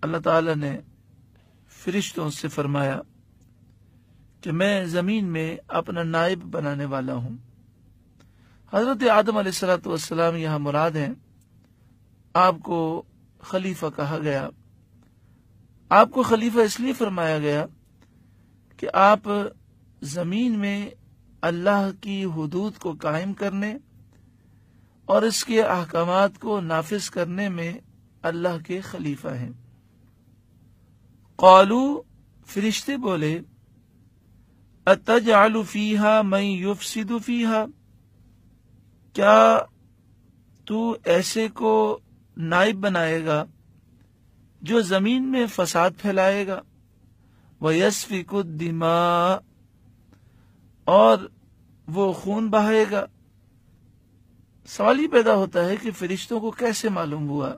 اللہ تعالی نے فرشتوں سے فرمایا کہ میں زمین میں اپنا نائب بنانے والا ہوں۔ حضرت آدم علیہ السلام یہاں مراد ہیں۔ آپ کو خلیفہ کہا گیا۔ آپ کو خلیفہ اس لیے فرمایا گیا کہ آپ زمین میں اللہ کی حدود کو قائم کرنے اور اس کے احکامات کو نافذ کرنے میں اللہ کے خلیفہ ہیں۔ قالو، فرشتے بولے، اتجعل فیہا من یفسد فیہا، کیا تو ایسے کو نائب بنائے گا جو زمین میں فساد پھیلائے گا، وَيَسْفِكُ الدِّمَاءَ، اور وہ خون بہائے گا۔ سوال یہ پیدا ہوتا ہے کہ فرشتوں کو کیسے معلوم ہوا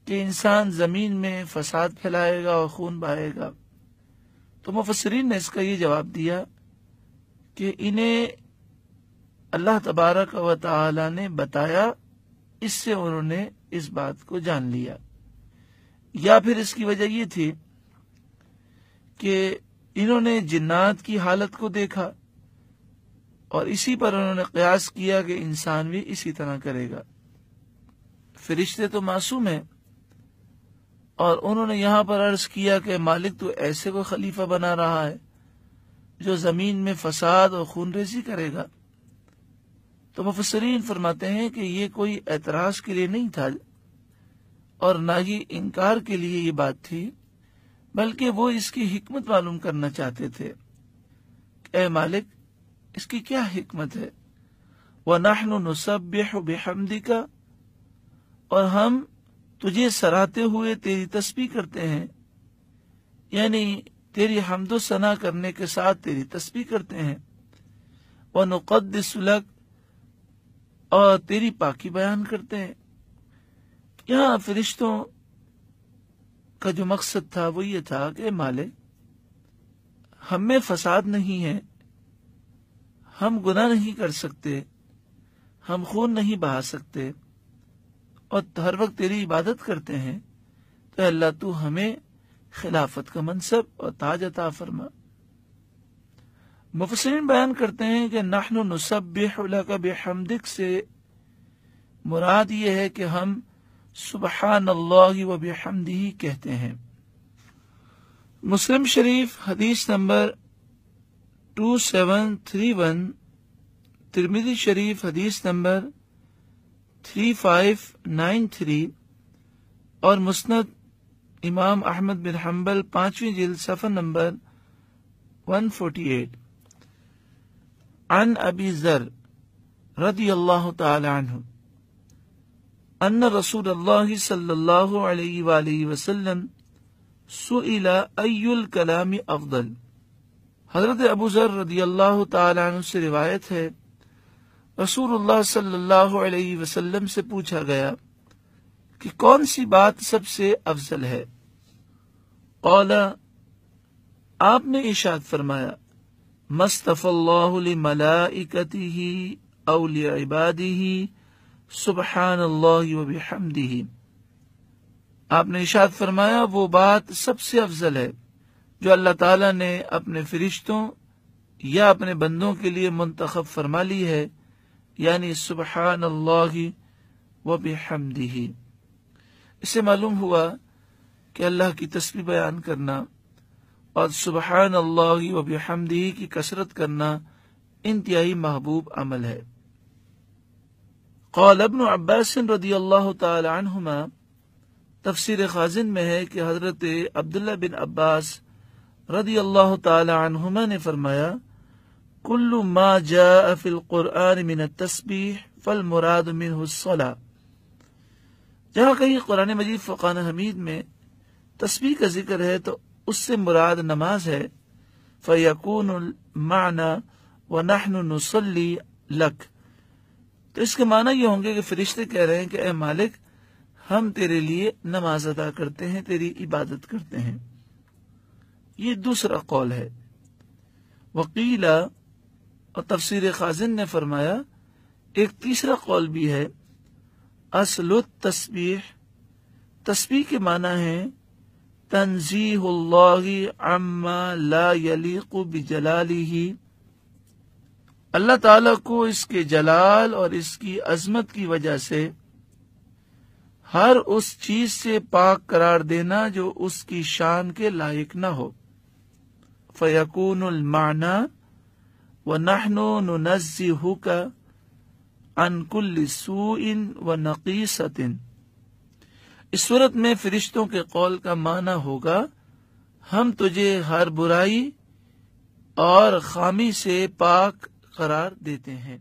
کہ انسان زمین میں فساد پھیلائے گا اور خون بہائے گا؟ تو مفسرین نے اس کا یہ جواب دیا کہ انہیں اللہ تبارک و تعالی نے بتایا، اس سے انہوں نے اس بات کو جان لیا، یا پھر اس کی وجہ یہ تھی کہ انہوں نے جنات کی حالت کو دیکھا اور اسی پر انہوں نے قیاس کیا کہ انسان بھی اسی طرح کرے گا۔ فرشتے تو معصوم ہیں، اور انہوں نے یہاں پر عرض کیا کہ مالک تو ایسے کو خلیفہ بنا رہا ہے جو زمین میں فساد اور خون ریزی کرے گا۔ تو مفسرین فرماتے ہیں کہ یہ کوئی اعتراض کے لیے نہیں تھا اور نہ ہی انکار کے لیے یہ بات تھی، بلکہ وہ اس کی حکمت معلوم کرنا چاہتے تھے کہ اے مالک، اس کی کیا حکمت ہے؟ وَنَحْنُ نُسَبِّحُ بِحَمْدِكَ، اور ہم تجھے سراہتے ہوئے تیری تسبیح کرتے ہیں، یعنی تیری حمد و ثنا کرنے کے ساتھ تیری تسبیح کرتے ہیں۔ وَنُقَدِّسُ لَكَ، اور تیری پاکی بیان کرتے ہیں۔ یہاں فرشتوں کا جو مقصد تھا وہ یہ تھا کہ مالک، ہم میں فساد نہیں ہے، ہم گناہ نہیں کر سکتے، ہم خون نہیں بہا سکتے، اور ہر وقت تیری عبادت کرتے ہیں، تو اللہ تو ہمیں خلافت کا منصب اور تاج عطا فرما۔ مفسرین بیان کرتے ہیں کہ نحن نسبح لک بحمدک سے مراد یہ ہے کہ ہم سبحان اللہ و بحمدہ کہتے ہیں۔ مسلم شریف حدیث نمبر 2731، ترمذی شریف حدیث نمبر 3593 اور مسند امام احمد بن حنبل 5ویں جلد صفحہ نمبر 148، عن ابی ذر رضی اللہ تعالی عنہ ان رسول اللہ صلی اللہ علیہ وآلہ وسلم سئل ای الکلام افضل۔ حضرت ابو ذر رضی اللہ تعالی عنہ سے روایت ہے، رسول اللہ صلی اللہ علیہ وسلم سے پوچھا گیا کہ کون سی بات سب سے افضل ہے؟ قال، آپ نے ارشاد فرمایا، مصطفی اللہ لملائکتہ او لعبادہ سبحان اللہ و بحمدہ۔ آپ نے ارشاد فرمایا وہ بات سب سے افضل ہے جو اللہ تعالی نے اپنے فرشتوں یا اپنے بندوں کے لیے منتخب فرما لی ہے، یعنی سبحان اللہ و بحمدہ۔ اس سے معلوم ہوا کہ اللہ کی تسبیح بیان کرنا اور سبحان اللہ و بحمدہ کی کثرت کرنا انتہائی محبوب عمل ہے۔ قال ابن عباس رضی اللہ تعالی عنہما، تفسیر خازن میں ہے کہ حضرت عبداللہ بن عباس رضی اللہ تعالی عنہما نے فرمایا، کل ما جاء فی القرآن من التسبیح فالمراد منہ الصلاة۔ جہاں کہیں قرآن مجید فرقان حمید میں تسبیح کا ذکر ہے تو اس سے مراد نماز ہے۔ فیکون المعنی ونحن نصلی لک، تو اس کے معنی یہ ہوں گے کہ فرشتے کہہ رہے ہیں کہ اے مالک، ہم تیرے لیے نماز ادا کرتے ہیں، تیری عبادت کرتے ہیں۔ یہ دوسرا قول ہے۔ وقیل، اور تفسیر خازن نے فرمایا ایک تیسرا قول بھی ہے، اصل التسبیح، تسبیح کے معنی ہے تنزیہ اللہ عما لا یلیق بجلالہ، اللہ تعالی کو اس کے جلال اور اس کی عظمت کی وجہ سے ہر اس چیز سے پاک قرار دینا جو اس کی شان کے لائق نہ ہو۔ فیکون المعنی ونحن ننزہک عن کل سوء ونقیصۃ، اس صورت میں فرشتوں کے قول کا معنی ہوگا ہم تجھے ہر برائی اور خامی سے پاک قرار دیتے ہیں۔